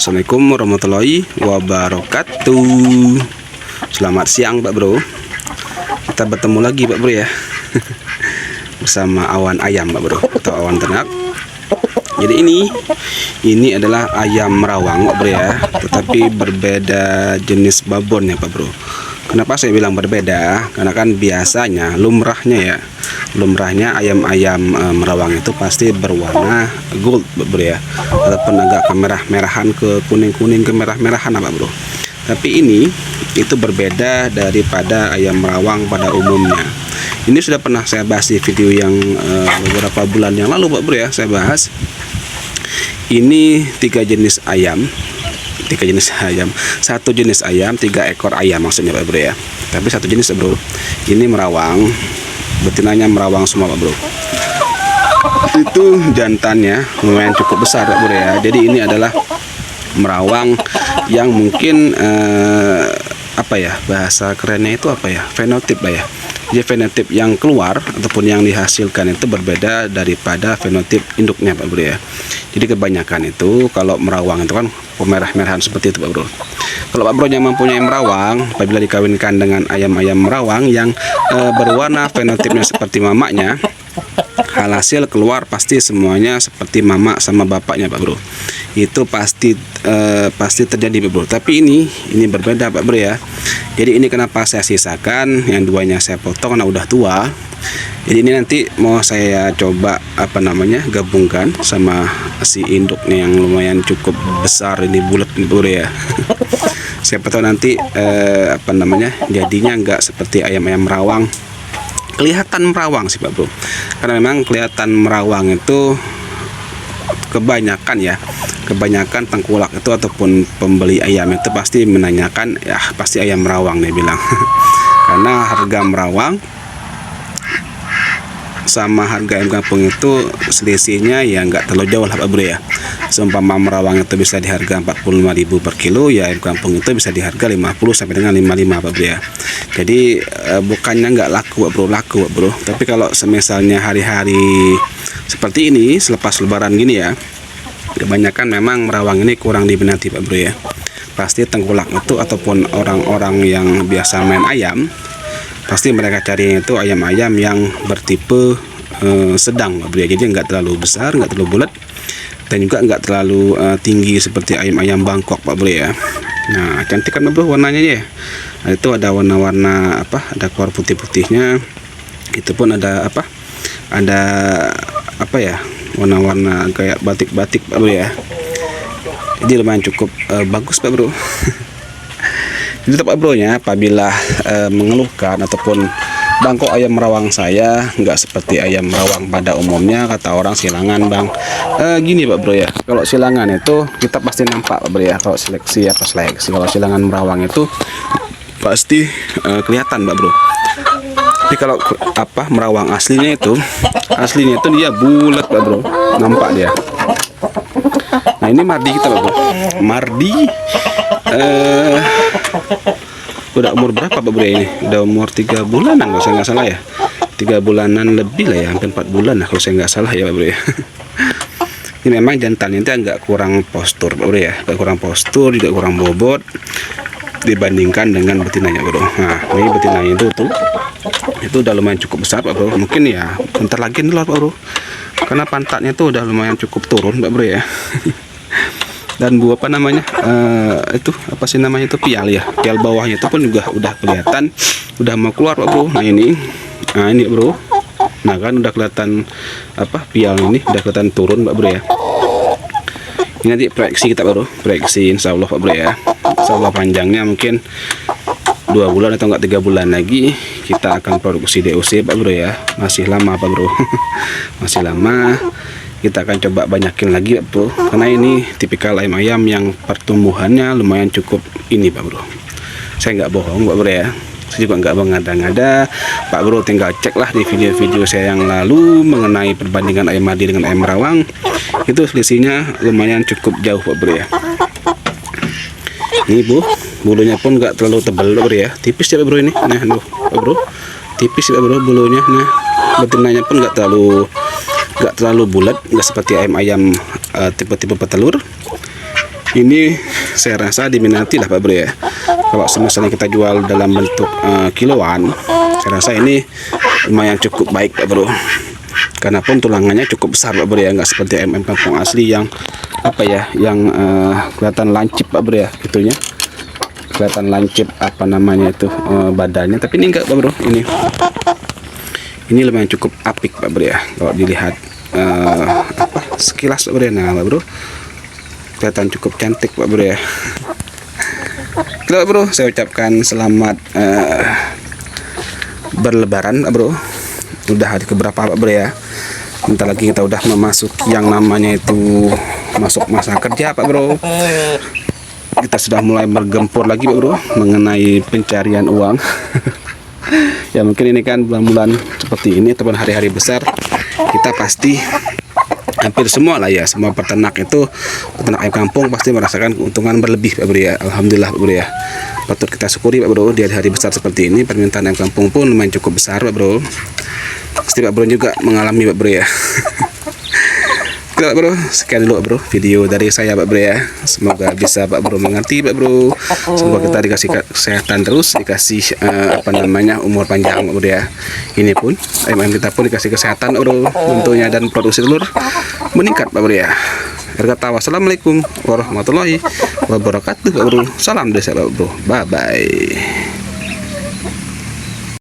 Assalamualaikum warahmatullahi wabarakatuh. Selamat siang Pak Bro. Kita bertemu lagi Pak Bro ya bersama awan ayam Pak Bro, atau awan ternak. Jadi ini adalah ayam merawang Pak Bro ya, tetapi berbeda jenis babon ya Pak Bro. Kenapa saya bilang berbeda? Karena kan biasanya lumrahnya ayam-ayam merawang itu pasti berwarna gold Pak Bro ya, ataupun agak kemerah-merahan, ke kuning-kuning, ke merah-merahan Pak Bro. Tapi ini itu berbeda daripada ayam merawang pada umumnya. Ini sudah pernah saya bahas di video yang beberapa bulan yang lalu Pak Bro ya, saya bahas. Ini tiga jenis ayam, satu jenis ayam, 3 ekor ayam maksudnya Pak Bro ya. Tapi satu jenis Bro. Ini merawang, betinanya merawang semua Pak Bro. Itu jantannya lumayan cukup besar Pak Bro ya. Jadi ini adalah merawang yang mungkin apa ya, bahasa kerennya itu apa ya, fenotip lah ya. Jadi fenotip yang keluar ataupun yang dihasilkan itu berbeda daripada fenotip induknya Pak Bro ya. Jadi kebanyakan itu kalau merawang itu kan pemerah-merahan seperti itu Pak Bro. Kalau Pak Bro yang mempunyai merawang, apabila dikawinkan dengan ayam-ayam merawang yang berwarna fenotipnya seperti mamaknya, hasil keluar pasti semuanya seperti mama sama bapaknya Pak Bro. Itu pasti terjadi Pak Bro. Tapi ini berbeda Pak Bro ya. Jadi ini kenapa saya sisakan, yang duanya saya potong karena udah tua. Jadi ini nanti mau saya coba gabungkan sama si induknya yang lumayan cukup besar, ini bulat ini Bro ya. Siapa tahu nanti jadinya nggak seperti ayam-ayam merawang. Kelihatan merawang sih Pak Bro. Karena memang kelihatan merawang itu kebanyakan tengkulak itu ataupun pembeli ayam itu pasti menanyakan, ya pasti ayam merawang dia bilang. Karena harga merawang sama harga ayam kampung itu selisihnya ya nggak terlalu jauh lah Pak Bro ya. Seumpama merawang itu bisa di harga 45.000 per kilo, ya ayam kampung itu bisa di harga 50 sampai dengan 55 Pak Bro ya. Jadi bukannya nggak laku Pak Bro. Tapi kalau semisalnya hari-hari seperti ini selepas lebaran gini ya, kebanyakan memang merawang ini kurang diminati Pak Bro ya. Pasti tengkulak itu ataupun orang-orang yang biasa main ayam, pasti mereka cari itu ayam-ayam yang bertipe sedang Pak Bro ya. Jadi nggak terlalu besar, nggak terlalu bulat, dan juga nggak terlalu tinggi seperti ayam-ayam Bangkok Pak Bro ya. Nah cantik kan Pak Bro warnanya ya. Nah, itu ada warna-warna ada keluar putih-putihnya. Itu pun ada warna-warna kayak batik-batik Pak Bro ya. Jadi lumayan cukup bagus Pak Bro. Jadi Pak Bro nya apabila mengeluhkan ataupun bangkok ayam merawang saya nggak seperti ayam merawang pada umumnya, kata orang silangan Bang. Gini Pak Bro ya, kalau silangan itu kita pasti nampak Pak Bro ya. Kalau seleksi kalau silangan merawang itu pasti kelihatan Pak Bro. Tapi kalau merawang aslinya itu dia bulat Pak Bro, nampak dia. Nah ini Mardi kita Pak Bro. Mardi udah umur berapa Pak Bro ini? Udah umur 3 bulanan kalau saya nggak salah ya. 3 bulanan lebih lah ya, hampir 4 bulan lah kalau saya nggak salah ya Pak Bro ya. Ini memang jantannya itu agak kurang postur Pak Bro ya, agak kurang postur, juga kurang bobot dibandingkan dengan betinanya Bro. Nah ini betinanya itu udah lumayan cukup besar Pak Bro. Mungkin ya bentar lagi nih Pak Bro, karena pantatnya tuh udah lumayan cukup turun Pak Bro ya. Dan pial ya, pial bawahnya itu pun juga udah kelihatan, udah mau keluar Pak Bro. Nah ini Bro, nah kan udah kelihatan pial ini udah kelihatan turun Pak Bro ya. Ini nanti proyeksi kita Pak Bro, proyeksi insya Allah Pak Bro ya. Insya Allah panjangnya mungkin 2 bulan atau enggak 3 bulan lagi kita akan produksi DOC Pak Bro ya. Masih lama Pak Bro. Masih lama. Kita akan coba banyakin lagi Pak Bro, karena ini tipikal ayam-ayam yang pertumbuhannya lumayan cukup ini Pak Bro. Saya nggak bohong Pak Bro ya, saya juga nggak mengada-ngada Pak Bro. Tinggal cek lah di video-video saya yang lalu mengenai perbandingan ayam Mardi dengan ayam merawang, itu selisihnya lumayan cukup jauh Pak Bro ya. Ini bulunya pun nggak terlalu tebal Pak Bro ya, tipis ya Pak Bro ini. Nah Pak Bro, tipis ya Pak Bro bulunya. Nah betinanya pun nggak terlalu bulat, nggak seperti ayam-ayam tipe-tipe petelur. Ini saya rasa diminati lah Pak Bro ya. Kalau misalnya kita jual dalam bentuk kiloan, saya rasa ini lumayan cukup baik Pak Bro. Karena pun tulangannya cukup besar Pak Bro ya, nggak seperti ayam kampung asli yang apa ya, yang kelihatan lancip Pak Bro ya, gitunya. Kelihatan lancip apa namanya itu badannya, tapi ini enggak Pak Bro. Ini lumayan cukup apik Pak Bro ya. Kalau dilihat sekilas Pak Bro ya. Nah Pak Bro, kelihatan cukup cantik Pak Bro ya. Oke Pak Bro, saya ucapkan selamat berlebaran Pak Bro. Udah hari keberapa Pak Bro ya. Bentar lagi kita udah memasuki yang namanya itu masuk masa kerja Pak Bro. Kita sudah mulai bergempur lagi Pak Bro mengenai pencarian uang. Ya mungkin ini kan bulan-bulan seperti ini ataupun hari-hari besar, kita pasti hampir semua lah ya, semua peternak itu, peternak ayam kampung pasti merasakan keuntungan berlebih Pak Bro ya. Alhamdulillah Pak Bro ya, patut kita syukuri Pak Bro. Di hari-hari besar seperti ini permintaan ayam kampung pun lumayan cukup besar Pak Bro. Pasti Pak Bro juga mengalami Pak Bro ya. Oke Pak Bro, sekian dulu Pak Bro video dari saya Pak Bro ya. Semoga bisa Pak Bro mengerti Pak Bro. Semoga kita dikasih kesehatan terus, dikasih umur panjang Pak Bro ya. Ini pun ayam kita pun dikasih kesehatan Pak Bro tentunya, dan produksi telur meningkat Pak Bro ya. Berkata wassalamualaikum warahmatullahi wabarakatuh Pak Bro. Salam desa Pak Bro. Bye bye.